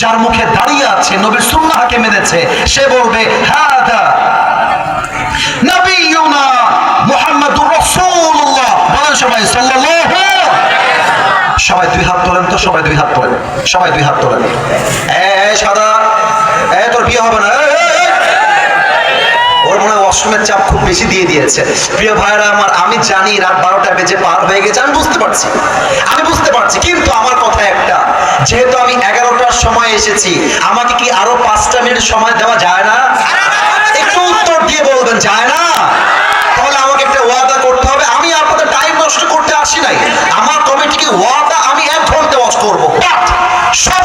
যার মুখে দাঁড়িয়ে আছে, নবীর সুন্নাহকে মেনেছে, সে বলবে হাদা নবিয়ুনা মুহাম্মাদুর রাসূলুল্লাহ। বলেন সবাই সাল্লাল্লাহু। সবাই দুই হাত তোলেন তো, সবাই দুই হাত তোলেন, সবাই দুই হাত তোলেন। সাদা, তোর বিয়ে হবে না। ওর মনে হয় অশ্রমের চাপ খুব বেশি দিয়ে দিয়েছে। প্রিয় ভাইরা আমার, আমি জানি রাত 12টা বেজে পার হয়ে গেছে, আমি বুঝতে পারছি, কিন্তু আমার কথা একটা, যেহেতু আমি 11টার সময় এসেছি, আমাকে কি আরো 5টা মিনিট সময় দেওয়া যায় না? একটু উত্তর দিয়ে বলবেন, যায় না? তাহলে আমাকে একটা ওয়াদা করতে হবে। আমি আপনাদের টাইম নষ্ট করতে আসি নাই। আমার কমিটিকে ওয়াদা, আমি 1 ঘন্টা ওয়াচ করবো, বাট সব